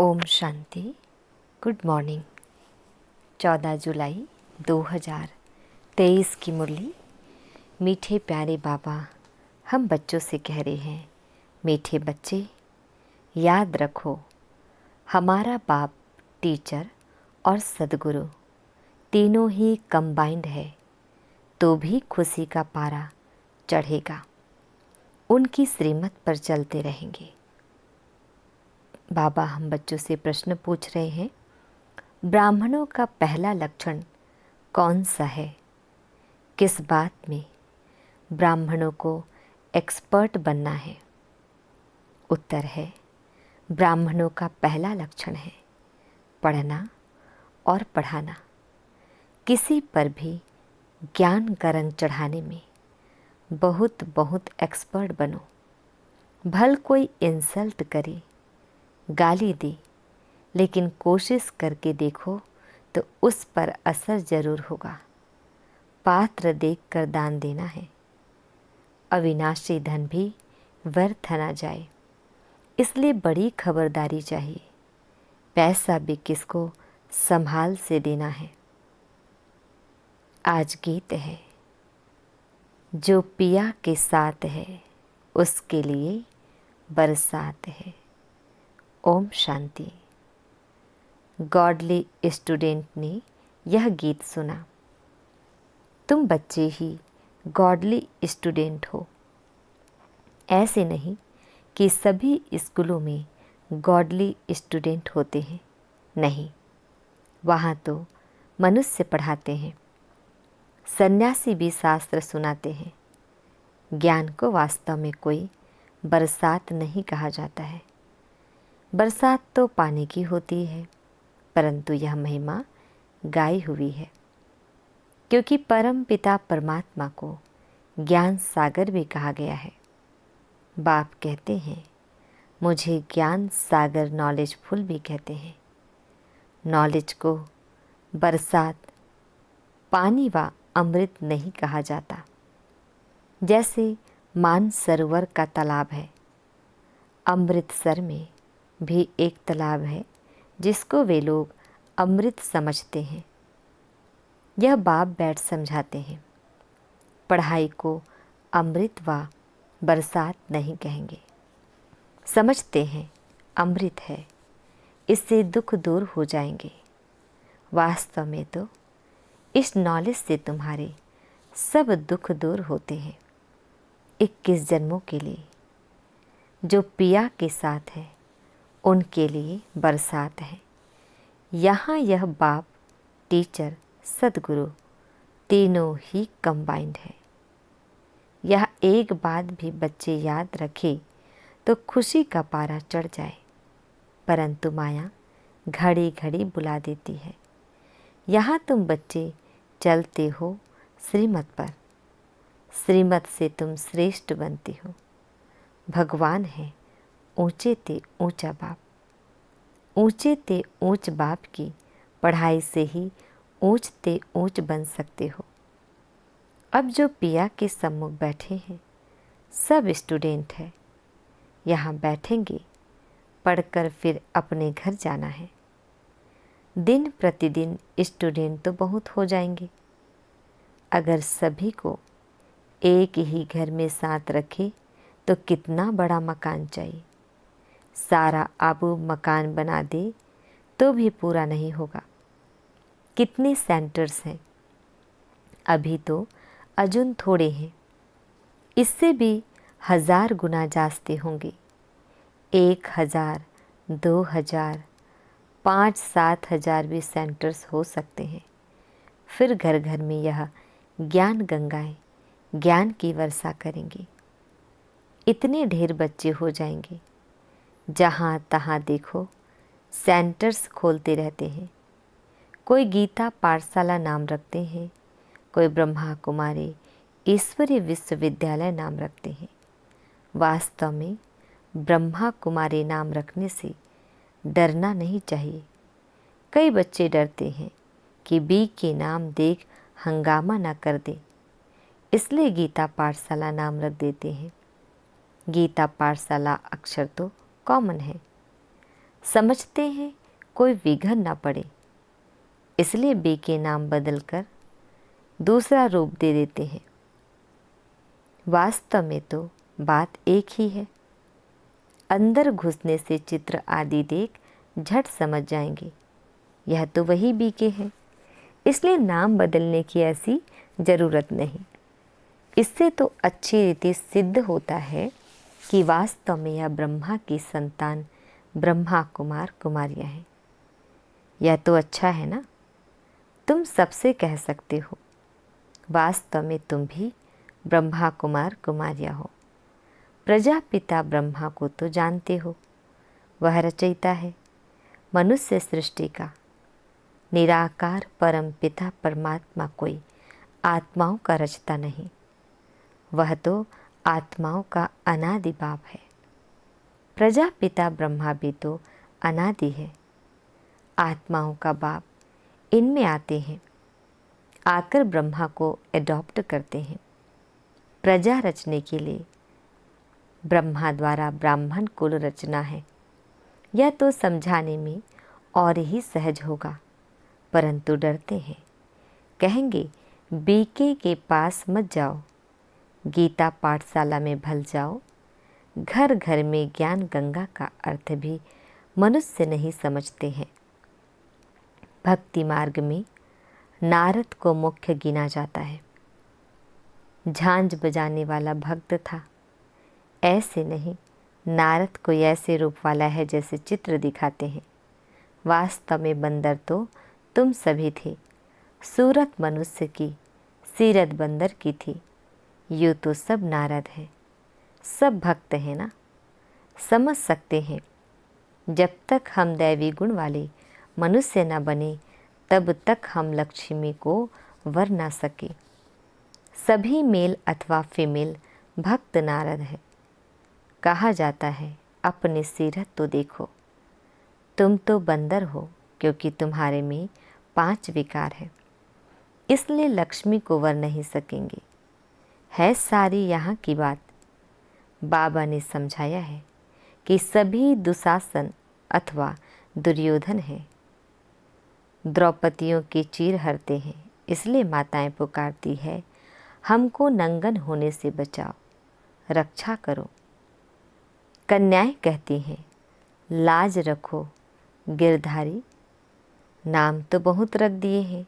Om Shanti. Good morning. 14 जुलाई 2023 की मुरली। मीठे प्यारे बाबा हम बच्चों से कह रहे हैं, मीठे बच्चे याद रखो, हमारा बाप टीचर और सदगुरु तीनों ही कंबाइंड है तो भी खुशी का पारा चढ़ेगा। उनकी श्रीमत पर चलते रहेंगे। बाबा हम बच्चों से प्रश्न पूछ रहे हैं, ब्राह्मणों का पहला लक्षण कौन सा है? किस बात में ब्राह्मणों को एक्सपर्ट बनना है? उत्तर है, ब्राह्मणों का पहला लक्षण है पढ़ना और पढ़ाना। किसी पर भी ज्ञान का रंग चढ़ाने में बहुत बहुत एक्सपर्ट बनो। भल कोई इंसल्ट करे, गाली दे, लेकिन कोशिश करके देखो तो उस पर असर ज़रूर होगा। पात्र देखकर दान देना है। अविनाशी धन भी व्यर्थ न जाए, इसलिए बड़ी खबरदारी चाहिए। पैसा भी किसको संभाल से देना है। आज गीत है, जो पिया के साथ है उसके लिए बरसात है। ओम शांति। गॉडली स्टूडेंट ने यह गीत सुना। तुम बच्चे ही गॉडली स्टूडेंट हो। ऐसे नहीं कि सभी स्कूलों में गॉडली स्टूडेंट होते हैं। नहीं, वहाँ तो मनुष्य पढ़ाते हैं। सन्यासी भी शास्त्र सुनाते हैं। ज्ञान को वास्तव में कोई बरसात नहीं कहा जाता है। बरसात तो पानी की होती है, परंतु यह महिमा गाई हुई है, क्योंकि परम पिता परमात्मा को ज्ञान सागर भी कहा गया है। बाप कहते हैं, मुझे ज्ञान सागर नॉलेजफुल भी कहते हैं। नॉलेज को बरसात, पानी व अमृत नहीं कहा जाता। जैसे मानसरोवर का तालाब है, अमृतसर में भी एक तालाब है जिसको वे लोग अमृत समझते हैं। यह बाप बैठ समझाते हैं। पढ़ाई को अमृत व बरसात नहीं कहेंगे। समझते हैं अमृत है, इससे दुख दूर हो जाएंगे। वास्तव में तो इस नॉलेज से तुम्हारे सब दुख दूर होते हैं। 21 जन्मों के लिए जो पिया के साथ है उनके लिए बरसात है। यहाँ यह बाप टीचर सदगुरु तीनों ही कंबाइंड है। यह एक बात भी बच्चे याद रखे तो खुशी का पारा चढ़ जाए, परंतु माया घड़ी घड़ी बुला देती है। यहाँ तुम बच्चे चलते हो श्रीमत पर। श्रीमत से तुम श्रेष्ठ बनते हो। भगवान है ऊंचे ते ऊंचा बाप। ऊंचे ते ऊंच बाप की पढ़ाई से ही ऊंच ते ऊंच बन सकते हो। अब जो पिया के सम्मुख बैठे हैं सब स्टूडेंट है। यहाँ बैठेंगे, पढ़कर फिर अपने घर जाना है। दिन प्रतिदिन स्टूडेंट तो बहुत हो जाएंगे। अगर सभी को एक ही घर में साथ रखे तो कितना बड़ा मकान चाहिए। सारा आबू मकान बना दे तो भी पूरा नहीं होगा। कितने सेंटर्स हैं? अभी तो अजुन थोड़े हैं, इससे भी 1000 गुना जास्ते होंगे। 1000, 2000, 5-7 हजार भी सेंटर्स हो सकते हैं। फिर घर घर में यह ज्ञान गंगाएं ज्ञान की वर्षा करेंगी। इतने ढेर बच्चे हो जाएंगे। जहाँ तहाँ देखो सेंटर्स खोलते रहते हैं। कोई गीता पाठशाला नाम रखते हैं, कोई ब्रह्मा कुमारी ईश्वरीय विश्वविद्यालय नाम रखते हैं। वास्तव में ब्रह्मा कुमारी नाम रखने से डरना नहीं चाहिए। कई बच्चे डरते हैं कि बी के नाम देख हंगामा ना कर दे, इसलिए गीता पाठशाला नाम रख देते हैं। गीता पाठशाला अक्षर तो कॉमन है। समझते हैं कोई विघ्न ना पड़े, इसलिए बी के नाम बदलकर दूसरा रूप दे देते हैं। वास्तव में तो बात एक ही है। अंदर घुसने से चित्र आदि देख झट समझ जाएंगे यह तो वही बी के हैं, इसलिए नाम बदलने की ऐसी ज़रूरत नहीं। इससे तो अच्छी रीति सिद्ध होता है कि वास्तव में यह ब्रह्मा की संतान ब्रह्मा कुमार कुमारियाँ हैं। यह तो अच्छा है ना। तुम सबसे कह सकते हो वास्तव में तुम भी ब्रह्मा कुमार कुमारियाँ हो। प्रजापिता ब्रह्मा को तो जानते हो, वह रचयिता है मनुष्य सृष्टि का। निराकार परम पिता परमात्मा कोई आत्माओं का रचता नहीं, वह तो आत्माओं का अनादि बाप है। प्रजापिता ब्रह्मा भी तो अनादि है, आत्माओं का बाप इनमें आते हैं, आकर ब्रह्मा को एडॉप्ट करते हैं। प्रजा रचने के लिए ब्रह्मा द्वारा ब्राह्मण कुल रचना है। यह तो समझाने में और ही सहज होगा, परंतु डरते हैं, कहेंगे बीके के पास मत जाओ, गीता पाठशाला में भल जाओ। घर घर में ज्ञान गंगा का अर्थ भी मनुष्य नहीं समझते हैं। भक्ति मार्ग में नारद को मुख्य गिना जाता है। झांझ बजाने वाला भक्त था, ऐसे नहीं, नारद कोई ऐसे रूप वाला है जैसे चित्र दिखाते हैं। वास्तव में बंदर तो तुम सभी थे, सूरत मनुष्य की, सीरत बंदर की थी। यूँ तो सब नारद हैं, सब भक्त हैं ना। समझ सकते हैं जब तक हम दैवी गुण वाले मनुष्य न बने तब तक हम लक्ष्मी को वर ना सके। सभी मेल अथवा फीमेल भक्त नारद है। कहा जाता है अपनी सीरत तो देखो, तुम तो बंदर हो क्योंकि तुम्हारे में 5 विकार हैं, इसलिए लक्ष्मी को वर नहीं सकेंगे। है सारी यहाँ की बात। बाबा ने समझाया है कि सभी दुशासन अथवा दुर्योधन हैं, द्रौपदियों की चीर हरते हैं, इसलिए माताएं पुकारती है हमको नंगन होने से बचाओ, रक्षा करो। कन्याएं कहती हैं लाज रखो गिरधारी, नाम तो बहुत रख दिए हैं।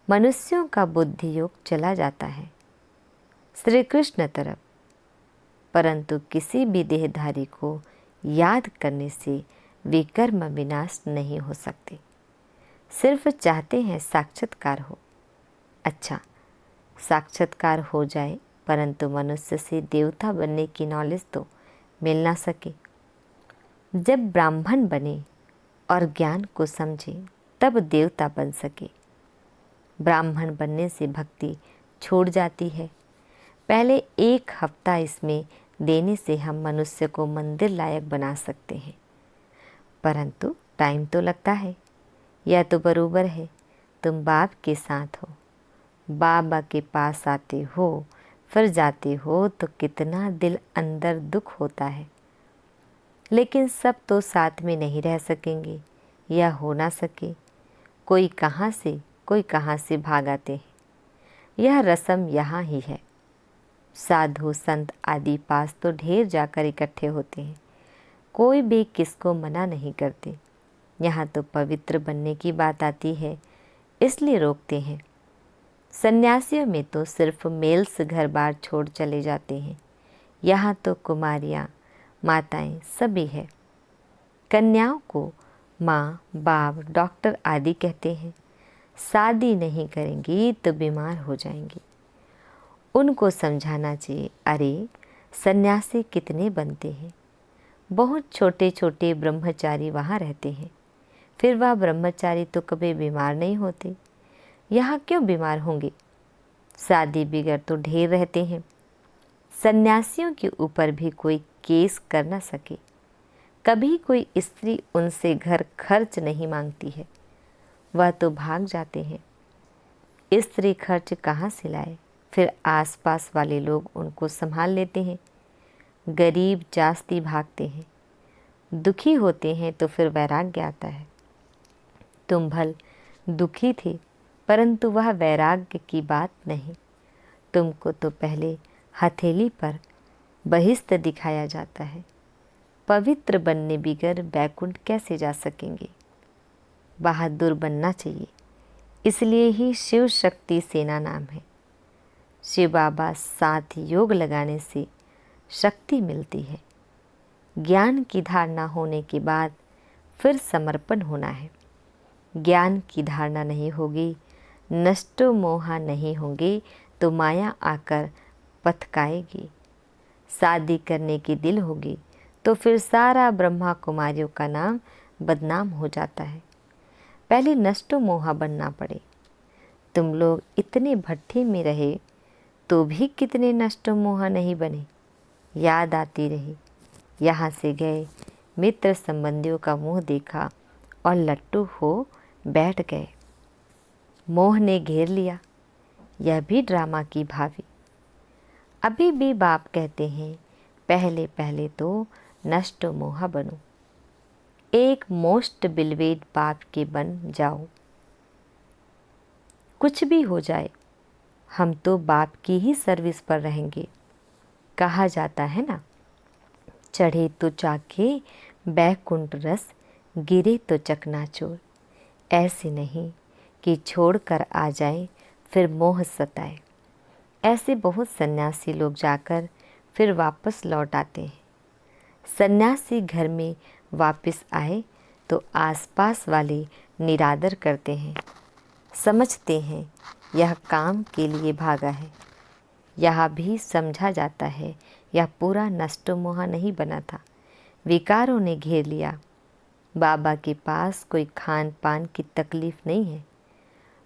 मनुष्यों का बुद्धि योग चला जाता है श्री कृष्ण तरफ, परंतु किसी भी देहधारी को याद करने से विकर्म विनाश नहीं हो सकते। सिर्फ चाहते हैं साक्षात्कार हो। अच्छा, साक्षात्कार हो जाए परंतु मनुष्य से देवता बनने की नॉलेज तो मिल ना सके। जब ब्राह्मण बने और ज्ञान को समझे तब देवता बन सके। ब्राह्मण बनने से भक्ति छूट जाती है। पहले 1 हफ्ता इसमें देने से हम मनुष्य को मंदिर लायक बना सकते हैं, परंतु टाइम तो लगता है। यह तो बरोबर है तुम बाप के साथ हो, बाबा के पास आते हो फिर जाते हो तो कितना दिल अंदर दुख होता है। लेकिन सब तो साथ में नहीं रह सकेंगे या हो ना सके, कोई कहाँ से भाग आते हैं। यह रस्म यहाँ ही है। साधु संत आदि पास तो ढेर जाकर इकट्ठे होते हैं, कोई भी किसको मना नहीं करते। यहाँ तो पवित्र बनने की बात आती है इसलिए रोकते हैं। सन्यासियों में तो सिर्फ मेल्स घर बार छोड़ चले जाते हैं, यहाँ तो कुमारियाँ माताएं सभी है। कन्याओं को माँ बाप डॉक्टर आदि कहते हैं। शादी नहीं करेंगी तो बीमार हो जाएंगी। उनको समझाना चाहिए, अरे सन्यासी कितने बनते हैं, बहुत छोटे छोटे ब्रह्मचारी वहाँ रहते हैं, फिर वह ब्रह्मचारी तो कभी बीमार नहीं होते, यहाँ क्यों बीमार होंगे। शादी बिगड़ तो ढेर रहते हैं। सन्यासियों के ऊपर भी कोई केस कर ना सके। कभी कोई स्त्री उनसे घर खर्च नहीं मांगती है, वह तो भाग जाते हैं। स्त्री खर्च कहाँ से लाए, फिर आसपास वाले लोग उनको संभाल लेते हैं। गरीब जास्ती भागते हैं। दुखी होते हैं तो फिर वैराग्य आता है। तुम भल दुखी थे, परंतु वह वैराग्य की बात नहीं। तुमको तो पहले हथेली पर बहिष्ठ दिखाया जाता है। पवित्र बनने बिगर बैकुंठ कैसे जा सकेंगे? बहादुर बनना चाहिए, इसलिए ही शिव शक्ति सेना नाम है। शिव बाबा साथ योग लगाने से शक्ति मिलती है। ज्ञान की धारणा होने के बाद फिर समर्पण होना है। ज्ञान की धारणा नहीं होगी, नष्टो मोहा नहीं होंगे तो माया आकर पथकाएगी। शादी करने की दिल होगी तो फिर सारा ब्रह्मा कुमारियों का नाम बदनाम हो जाता है। पहले नष्टो मोहा बनना पड़े। तुम लोग इतने भट्ठी में रहे तो भी कितने नष्टो मोहा नहीं बने। याद आती रही, यहाँ से गए, मित्र संबंधियों का मुंह देखा और लट्टू हो बैठ गए। मोह ने घेर लिया, यह भी ड्रामा की भावी। अभी भी बाप कहते हैं पहले पहले तो नष्ट मोहा बनो। एक मोस्ट बिलवेड बाप के बन जाओ। कुछ भी हो जाए, हम तो बाप की ही सर्विस पर रहेंगे। कहा जाता है ना, चढ़े तो चाखे बैकुंठ रस, गिरे तो चकनाचूर। ऐसे नहीं कि छोड़ कर आ जाए फिर मोह सताए। ऐसे बहुत सन्यासी लोग जाकर फिर वापस लौट आते हैं। सन्यासी घर में वापस आए तो आसपास वाले निरादर करते हैं, समझते हैं यह काम के लिए भागा है। यह भी समझा जाता है यह पूरा नष्टो मोहा नहीं बना था, विकारों ने घेर लिया। बाबा के पास कोई खान पान की तकलीफ नहीं है।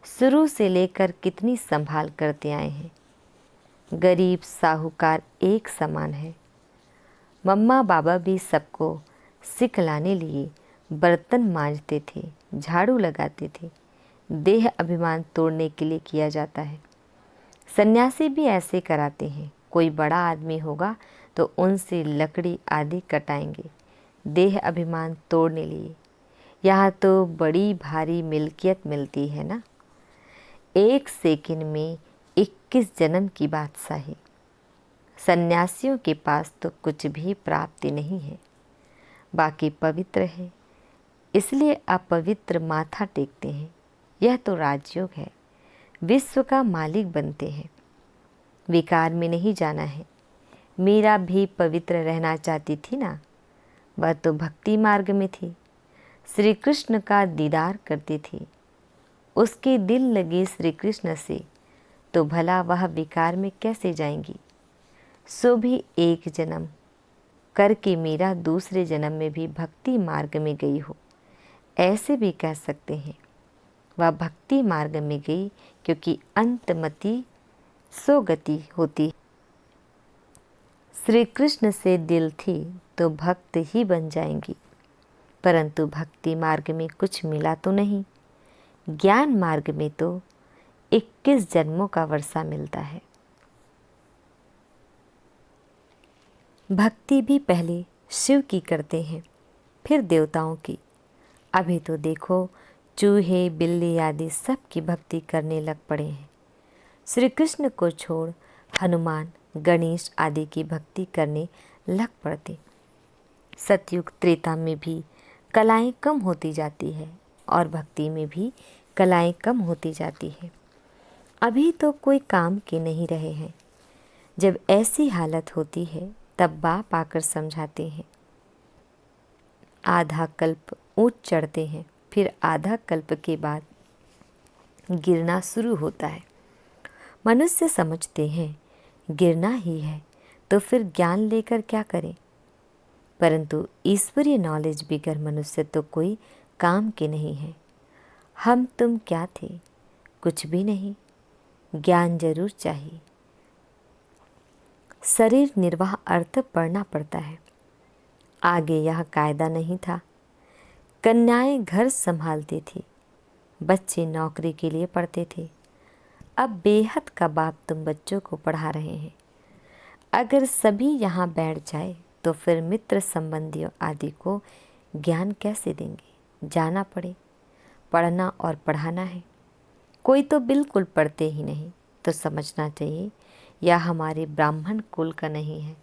शुरू से लेकर कितनी संभाल करते आए हैं। गरीब साहूकार एक समान है। मम्मा बाबा भी सबको सिखलाने लिए बर्तन मांजते थे, झाड़ू लगाते थे। देह अभिमान तोड़ने के लिए किया जाता है। सन्यासी भी ऐसे कराते हैं। कोई बड़ा आदमी होगा तो उनसे लकड़ी आदि कटाएंगे, देह अभिमान तोड़ने लिए। यहाँ तो बड़ी भारी मिल्कियत मिलती है ना। 1 सेकंड में 21 जन्म की बादशाही। सन्यासियों के पास तो कुछ भी प्राप्ति नहीं है, बाकी पवित्र है, इसलिए अपवित्र माथा टेकते हैं। यह तो राजयोग है, विश्व का मालिक बनते हैं। विकार में नहीं जाना है। मीरा भी पवित्र रहना चाहती थी ना, वह तो भक्ति मार्ग में थी। श्री कृष्ण का दीदार करती थी, उसकी दिल लगी श्री कृष्ण से, तो भला वह विकार में कैसे जाएंगी। सो भी 1 जन्म करके मीरा दूसरे जन्म में भी भक्ति मार्ग में गई हो, ऐसे भी कह सकते हैं। वह भक्ति मार्ग में गई क्योंकि अंतमति सो गति होती। श्री कृष्ण से दिल थी तो भक्त ही बन जाएंगी, परंतु भक्ति मार्ग में कुछ मिला तो नहीं। ज्ञान मार्ग में तो 21 जन्मों का वर्षा मिलता है। भक्ति भी पहले शिव की करते हैं, फिर देवताओं की। अभी तो देखो चूहे बिल्ली आदि सब की भक्ति करने लग पड़े हैं। श्री कृष्ण को छोड़ हनुमान गणेश आदि की भक्ति करने लग पड़ते। सतयुग त्रेता में भी कलाएं कम होती जाती है और भक्ति में भी कलाएं कम होती जाती है। अभी तो कोई काम के नहीं रहे हैं। जब ऐसी हालत होती है तब बाप आकर समझाते हैं। आधा कल्प ऊंच चढ़ते हैं, फिर आधा कल्प के बाद गिरना शुरू होता है। मनुष्य समझते हैं गिरना ही है तो फिर ज्ञान लेकर क्या करें, परंतु ईश्वरीय नॉलेज बिगर मनुष्य तो कोई काम के नहीं है। हम तुम क्या थे, कुछ भी नहीं। ज्ञान जरूर चाहिए। शरीर निर्वाह अर्थ पढ़ना पड़ता है। आगे यह कायदा नहीं था। कन्याएं घर संभालती थी, बच्चे नौकरी के लिए पढ़ते थे। अब बेहद का बाप तुम बच्चों को पढ़ा रहे हैं। अगर सभी यहाँ बैठ जाए तो फिर मित्र संबंधियों आदि को ज्ञान कैसे देंगे। जाना पड़े, पढ़ना और पढ़ाना है। कोई तो बिल्कुल पढ़ते ही नहीं, तो समझना चाहिए यह हमारे ब्राह्मण कुल का नहीं है।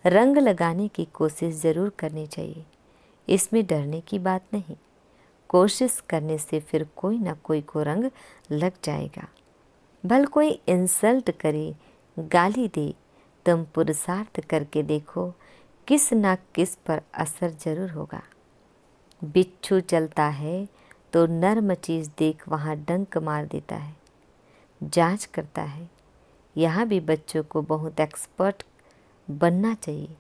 रंग लगाने की कोशिश ज़रूर करनी चाहिए, इसमें डरने की बात नहीं। कोशिश करने से फिर कोई ना कोई को रंग लग जाएगा। भल कोई इंसल्ट करे, गाली दे, तुम पुरुषार्थ करके देखो, किस ना किस पर असर जरूर होगा। बिच्छू चलता है तो नर्म चीज़ देख वहाँ डंक मार देता है, जांच करता है। यहाँ भी बच्चों को बहुत एक्सपर्ट बनना चाहिए।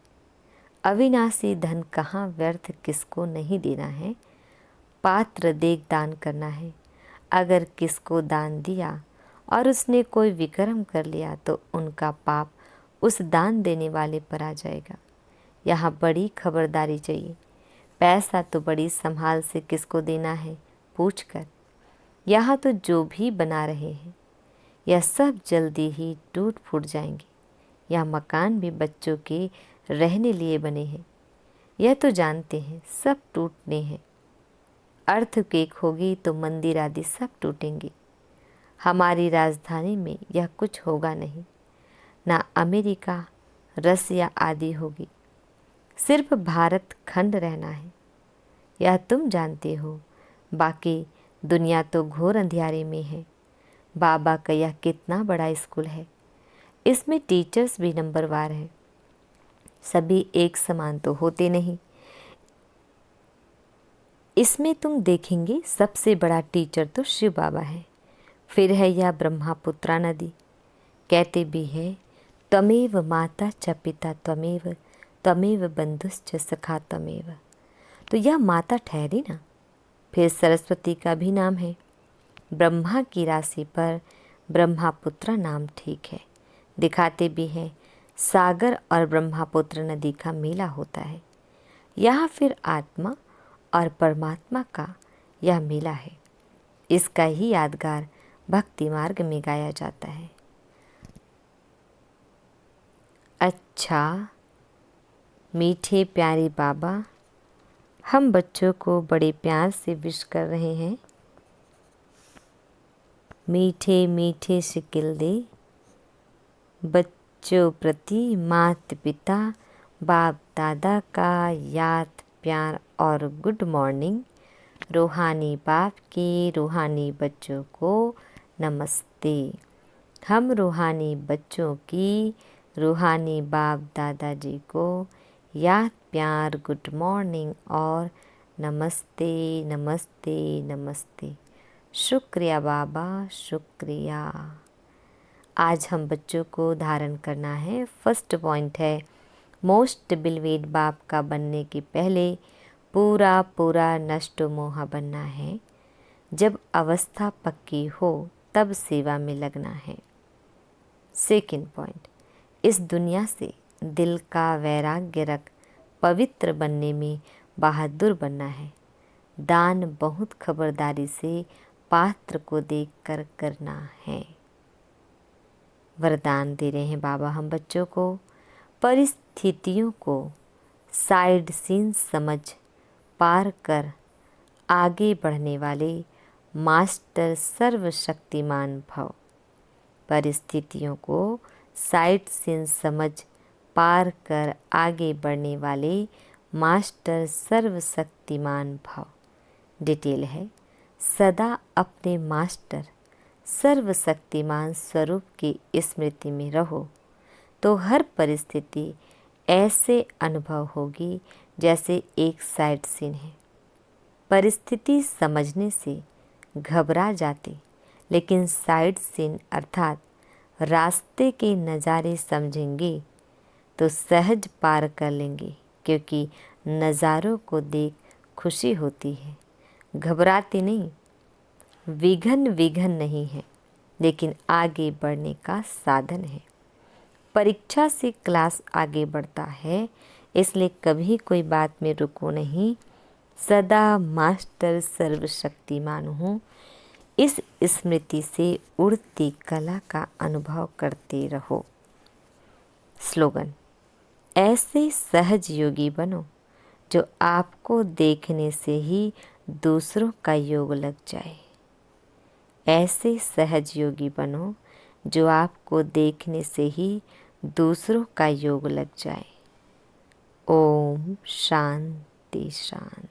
अविनाशी धन कहाँ व्यर्थ किसको नहीं देना है, पात्र देख दान करना है। अगर किसको दान दिया और उसने कोई विक्रम कर लिया तो उनका पाप उस दान देने वाले पर आ जाएगा। यहाँ बड़ी खबरदारी चाहिए। पैसा तो बड़ी संभाल से किसको देना है पूछ कर। यहाँ तो जो भी बना रहे हैं यह सब जल्दी ही टूट फूट जाएंगे। यह मकान भी बच्चों के रहने लिए बने हैं, यह तो जानते हैं सब टूटने हैं। अर्थक्वेक होगी तो मंदिर आदि सब टूटेंगे। हमारी राजधानी में यह कुछ होगा नहीं, ना अमेरिका, रसिया आदि होगी। सिर्फ भारत खंड रहना है, यह तुम जानते हो। बाकी दुनिया तो घोर अंधियारे में है। बाबा का यह कितना बड़ा स्कूल है, इसमें टीचर्स भी नंबरवार हैं। सभी एक समान तो होते नहीं। इसमें तुम देखेंगे सबसे बड़ा टीचर तो शिव बाबा है, फिर है यह ब्रह्मपुत्रा नदी। कहते भी है त्वमेव माता च पिता त्वमेव, त्वमेव बंधुश्च सखा त्वमेव। तो यह माता ठहरी ना। फिर सरस्वती का भी नाम है। ब्रह्मा की राशि पर ब्रह्मपुत्रा नाम ठीक है। दिखाते भी हैं सागर और ब्रह्मपुत्र नदी का मेला होता है। यहाँ फिर आत्मा और परमात्मा का यह मेला है। इसका ही यादगार भक्ति मार्ग में गाया जाता है। अच्छा मीठे प्यारे बाबा, हम बच्चों को बड़े प्यार से विश कर रहे हैं। मीठे मीठे शिकिल दे बच्चों प्रति माता पिता बाप दादा का याद प्यार और गुड मॉर्निंग। रूहानी बाप के रूहानी बच्चों को नमस्ते। हम रूहानी बच्चों की रूहानी बाप दादाजी को याद प्यार गुड मॉर्निंग और नमस्ते नमस्ते नमस्ते। शुक्रिया बाबा, शुक्रिया। आज हम बच्चों को धारण करना है। फर्स्ट पॉइंट है मोस्ट बिलवेड बाप का बनने के पहले पूरा पूरा नष्ट मोहा बनना है। जब अवस्था पक्की हो तब सेवा में लगना है। सेकंड पॉइंट, इस दुनिया से दिल का वैराग्य रख पवित्र बनने में बहादुर बनना है। दान बहुत खबरदारी से पात्र को देखकर करना है। वरदान दे रहे हैं बाबा हम बच्चों को। परिस्थितियों को साइड सीन समझ पार कर आगे बढ़ने वाले मास्टर सर्वशक्तिमान भव। परिस्थितियों को साइड सीन समझ पार कर आगे बढ़ने वाले मास्टर सर्वशक्तिमान भव। डिटेल है सदा अपने मास्टर सर्वशक्तिमान स्वरूप की स्मृति में रहो तो हर परिस्थिति ऐसे अनुभव होगी जैसे एक साइड सीन है। परिस्थिति समझने से घबरा जाते, लेकिन साइड सीन अर्थात रास्ते के नज़ारे समझेंगे तो सहज पार कर लेंगे, क्योंकि नज़ारों को देख खुशी होती है। घबराते नहीं। विघन नहीं है, लेकिन आगे बढ़ने का साधन है। परीक्षा से क्लास आगे बढ़ता है, इसलिए कभी कोई बात में रुको नहीं। सदा मास्टर सर्वशक्तिमान हूँ, इस स्मृति से उड़ती कला का अनुभव करते रहो। स्लोगन, ऐसे सहज योगी बनो जो आपको देखने से ही दूसरों का योग लग जाए। ऐसे सहज योगी बनो जो आपको देखने से ही दूसरों का योग लग जाए। ओम शांति शांति।